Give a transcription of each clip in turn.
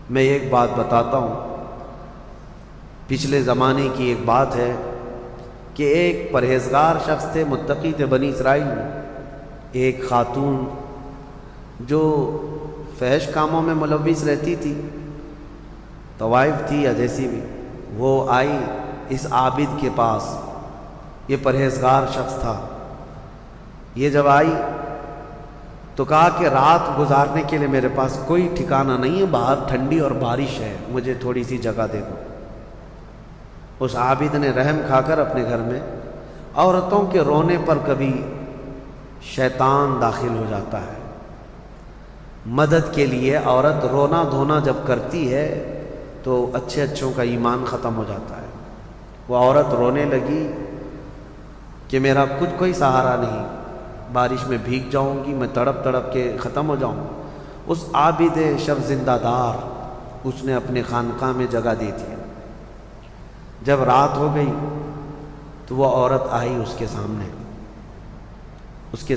میں ایک بات بتاتا ہوں، پچھلے زمانے کی ایک بات ہے کہ ایک پرہیزگار شخص تھے، متقی تھے بنی اسرائیل میں۔ ایک خاتون جو فحش کاموں میں ملوث رہتی تھی، طوائف تھی یا جیسی بھی، وہ آئی اس عابد کے پاس۔ یہ پرہیزگار شخص تھا۔ یہ جب آئی تو کہا کہ رات گزارنے کے لیے میرے پاس کوئی ٹھکانہ نہیں ہے، باہر ٹھنڈی اور بارش ہے، مجھے تھوڑی سی جگہ دے دو۔ اس عابد نے رحم کھا کر اپنے گھر میں عورتوں کے رونے پر کبھی شیطان داخل ہو جاتا ہے۔ مدد کے لیے عورت رونا دھونا جب کرتی ہے تو اچھوں کا ایمان ختم ہو جاتا ہے۔ وہ عورت رونے لگی کہ میرا کچھ کوئی سہارا نہیں، بارش میں بھیگ جاؤں گی، میں تڑپ تڑپ کے ختم ہو جاؤں گا۔ اس عابد شب زندہ دار اس نے اپنے خانقاہ میں جگہ دی تھی۔ جب رات ہو گئی تو وہ عورت آئی اس کے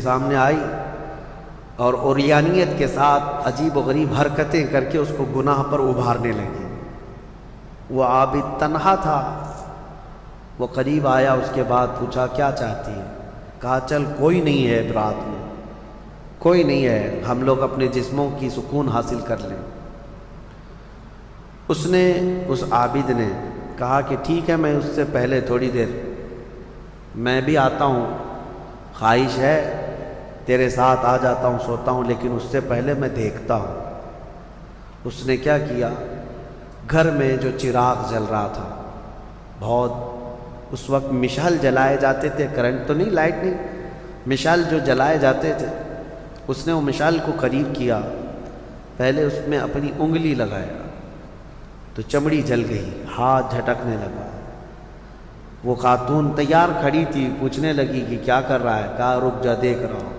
سامنے آئی اور عریانیت کے ساتھ عجیب و غریب حرکتیں کر کے اس کو گناہ پر ابھارنے لگی۔ وہ عابد تنہا تھا۔ وہ قریب آیا، اس کے بعد پوچھا کیا چاہتی ہے؟ کہا چل کوئی نہیں ہے رات میں، کوئی نہیں ہے، ہم لوگ اپنے جسموں کی سکون حاصل کر لیں۔ اس عابد نے کہا کہ ٹھیک ہے، میں اس سے پہلے تھوڑی دیر میں بھی آتا ہوں، خواہش ہے تیرے ساتھ آ جاتا ہوں، سوتا ہوں، لیکن اس سے پہلے میں دیکھتا ہوں۔ اس نے کیا کیا، گھر میں جو چراغ جل رہا تھا، بہت اس وقت مشعل جلائے جاتے تھے، کرنٹ تو نہیں، لائٹ نہیں، مشعل جو جلائے جاتے تھے، اس نے وہ مشعل کو قریب کیا، پہلے اس میں اپنی انگلی لگایا تو چمڑی جل گئی، ہاتھ جھٹکنے لگا۔ وہ خاتون تیار کھڑی تھی، پوچھنے لگی کہ کیا کر رہا ہے؟ کہا رک جا، دیکھ رہا ہوں۔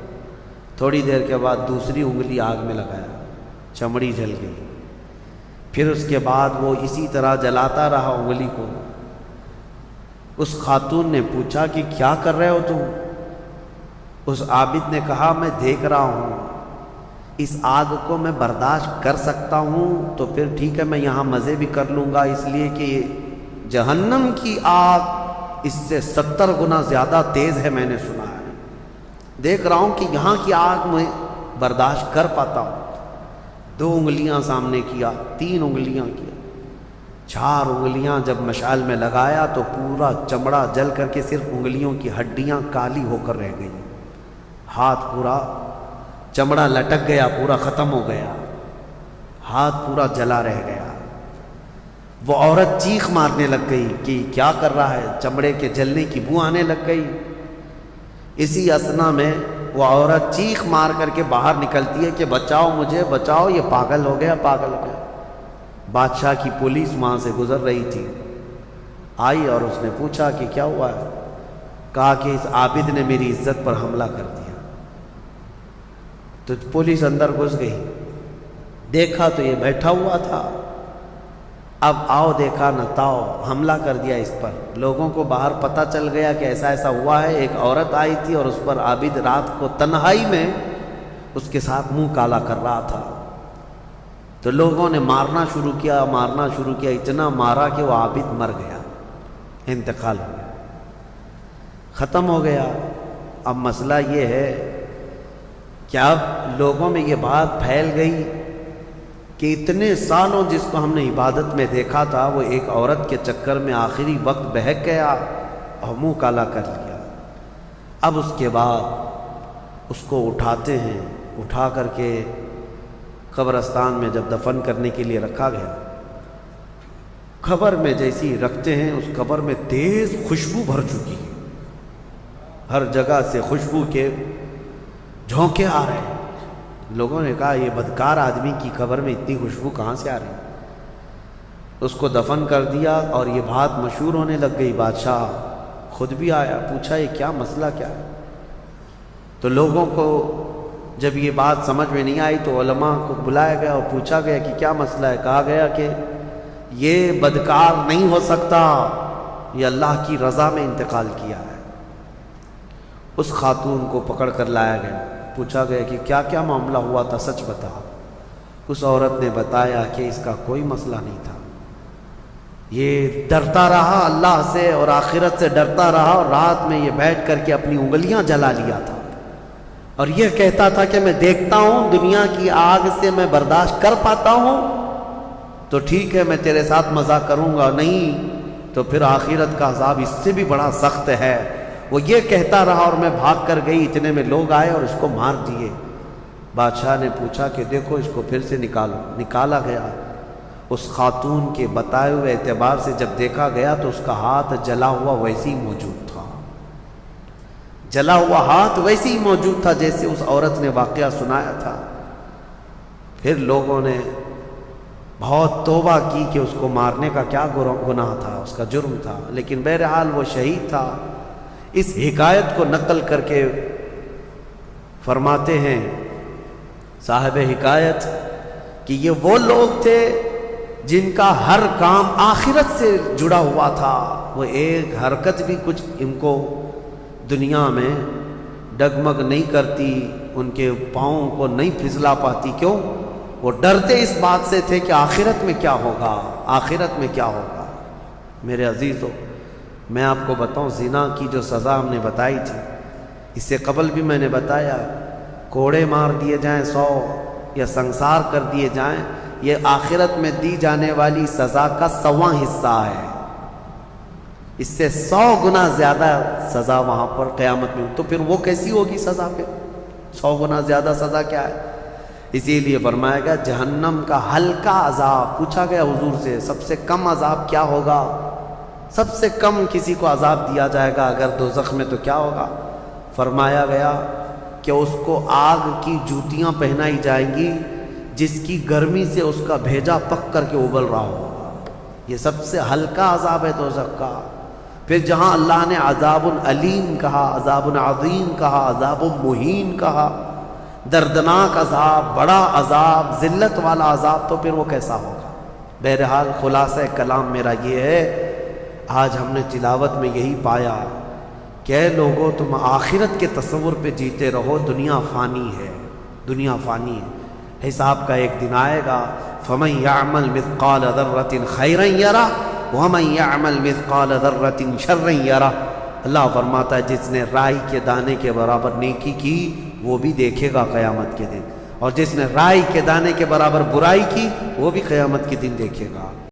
تھوڑی دیر کے بعد دوسری انگلی آگ میں لگایا، چمڑی جل گئی۔ پھر اس کے بعد وہ اسی طرح جلاتا رہا انگلی کو۔ اس خاتون نے پوچھا کہ کیا کر رہے ہو تم؟ اس عابد نے کہا میں دیکھ رہا ہوں، اس آگ کو میں برداشت کر سکتا ہوں تو پھر ٹھیک ہے، میں یہاں مزے بھی کر لوں گا، اس لیے کہ جہنم کی آگ اس سے 70 گنا زیادہ تیز ہے، میں نے سنا ہے۔ دیکھ رہا ہوں کہ یہاں کی آگ میں برداشت کر پاتا ہوں۔ 2 انگلیاں سامنے کیا، 3 انگلیاں کیا، 4 انگلیاں جب مشعل میں لگایا تو پورا چمڑا جل کر کے صرف انگلیوں کی ہڈیاں کالی ہو کر رہ گئی، ہاتھ پورا چمڑا لٹک گیا، پورا ختم ہو گیا، ہاتھ پورا جلا رہ گیا۔ وہ عورت چیخ مارنے لگ گئی کہ کیا کر رہا ہے، چمڑے کے جلنے کی بو آنے لگ گئی۔ اسی اثنا میں وہ عورت چیخ مار کر کے باہر نکلتی ہے کہ بچاؤ مجھے، بچاؤ، یہ پاگل ہو گیا، پاگل ہو گیا۔ بادشاہ کی پولیس وہاں سے گزر رہی تھی، آئی اور اس نے پوچھا کہ کیا ہوا ہے؟ کہا کہ اس عابد نے میری عزت پر حملہ کر دیا۔ تو پولیس اندر گھس گئی، دیکھا تو یہ بیٹھا ہوا تھا، اب آؤ دیکھا نہ تاؤ، حملہ کر دیا اس پر۔ لوگوں کو باہر پتہ چل گیا کہ ایسا ایسا ہوا ہے، ایک عورت آئی تھی اور اس پر عابد رات کو تنہائی میں اس کے ساتھ منہ کالا کر رہا تھا۔ تو لوگوں نے مارنا شروع کیا، اتنا مارا کہ وہ عابد مر گیا، انتقال ہو گیا، ختم ہو گیا۔ اب مسئلہ یہ ہے کہ اب لوگوں میں یہ بات پھیل گئی کہ اتنے سالوں جس کو ہم نے عبادت میں دیکھا تھا، وہ ایک عورت کے چکر میں آخری وقت بہک گیا اور منہ کالا کر لیا۔ اب اس کے بعد اس کو اٹھاتے ہیں، اٹھا کر کے قبرستان میں جب دفن کرنے کے لیے رکھا گیا، قبر میں جیسی رکھتے ہیں، اس قبر میں تیز خوشبو بھر چکی ہے، ہر جگہ سے خوشبو کے جھونکے آ رہے ہیں۔ لوگوں نے کہا یہ بدکار آدمی کی قبر میں اتنی خوشبو کہاں سے آ رہی ہے؟ اس کو دفن کر دیا اور یہ بات مشہور ہونے لگ گئی۔ بادشاہ خود بھی آیا، پوچھا یہ کیا مسئلہ کیا ہے؟ تو لوگوں کو جب یہ بات سمجھ میں نہیں آئی تو علماء کو بلایا گیا اور پوچھا گیا کہ کیا مسئلہ ہے؟ کہا گیا کہ یہ بدکار نہیں ہو سکتا، یہ اللہ کی رضا میں انتقال کیا ہے۔ اس خاتون کو پکڑ کر لایا گیا، پوچھا گیا کہ کیا کیا معاملہ ہوا تھا، سچ بتا۔ اس عورت نے بتایا کہ اس کا کوئی مسئلہ نہیں تھا، یہ ڈرتا رہا اللہ سے اور آخرت سے ڈرتا رہا، اور رات میں یہ بیٹھ کر کے اپنی انگلیاں جلا لیا تھا، اور یہ کہتا تھا کہ میں دیکھتا ہوں دنیا کی آگ سے میں برداشت کر پاتا ہوں تو ٹھیک ہے میں تیرے ساتھ مزہ کروں گا، نہیں تو پھر آخرت کا عذاب اس سے بھی بڑا سخت ہے۔ وہ یہ کہتا رہا اور میں بھاگ کر گئی، اتنے میں لوگ آئے اور اس کو مار دیے۔ بادشاہ نے پوچھا کہ دیکھو اس کو پھر سے نکالو، نکالا گیا۔ اس خاتون کے بتائے ہوئے اعتبار سے جب دیکھا گیا تو اس کا ہاتھ جلا ہوا ویسے ہی موجود تھا، جلا ہوا ہاتھ ویسے ہی موجود تھا جیسے اس عورت نے واقعہ سنایا تھا۔ پھر لوگوں نے بہت توبہ کی کہ اس کو مارنے کا کیا گناہ تھا، اس کا جرم تھا، لیکن بہرحال وہ شہید تھا۔ اس حکایت کو نقل کر کے فرماتے ہیں صاحب حکایت کہ یہ وہ لوگ تھے جن کا ہر کام آخرت سے جڑا ہوا تھا، وہ ایک حرکت بھی کچھ ان کو دنیا میں ڈگمگ نہیں کرتی، ان کے پاؤں کو نہیں پھسلا پاتی۔ کیوں؟ وہ ڈرتے اس بات سے تھے کہ آخرت میں کیا ہوگا، آخرت میں کیا ہوگا۔ میرے عزیزو، میں آپ کو بتاؤں زنا کی جو سزا ہم نے بتائی تھی، اس سے قبل بھی میں نے بتایا کوڑے مار دیے جائیں 100 یا سنسار کر دیے جائیں، یہ آخرت میں دی جانے والی سزا کا 100واں حصہ ہے، اس سے 100 گنا زیادہ سزا وہاں پر قیامت میں۔ تو پھر وہ کیسی ہوگی سزا؟ پھر 100 گنا زیادہ سزا کیا ہے؟ اسی لیے فرمایا گیا جہنم کا ہلکا عذاب۔ پوچھا گیا حضور سے سب سے کم عذاب کیا ہوگا؟ سب سے کم کسی کو عذاب دیا جائے گا اگر دوزخ میں تو کیا ہوگا؟ فرمایا گیا کہ اس کو آگ کی جوتیاں پہنائی جائیں گی جس کی گرمی سے اس کا بھیجا پک کر کے ابل رہا ہوگا۔ یہ سب سے ہلکا عذاب ہے دوزخ کا۔ پھر جہاں اللہ نے عذاب علیم کہا، عذاب عظیم کہا، عذاب مہین کہا، دردناک عذاب، بڑا عذاب، ذلت والا عذاب، تو پھر وہ کیسا ہوگا؟ بہرحال خلاصہ کلام میرا یہ ہے، آج ہم نے تلاوت میں یہی پایا کہ اے لوگو تم آخرت کے تصور پہ جیتے رہو، دنیا فانی ہے، دنیا فانی ہے، حساب کا ایک دن آئے گا۔ فَمَن يَعْمَلْ مِثْقَالَ ذَرَّةٍ خَيْرًا يَرَهُ وَمَن يَعْمَلْ مِثْقَالَ ذَرَّةٍ شَرًّا يَرَهُ۔ اللہ فرماتا ہے جس نے رائی کے دانے کے برابر نیکی کی وہ بھی دیکھے گا قیامت کے دن، اور جس نے رائی کے دانے کے برابر برائی کی وہ بھی قیامت کے دن دیکھے گا۔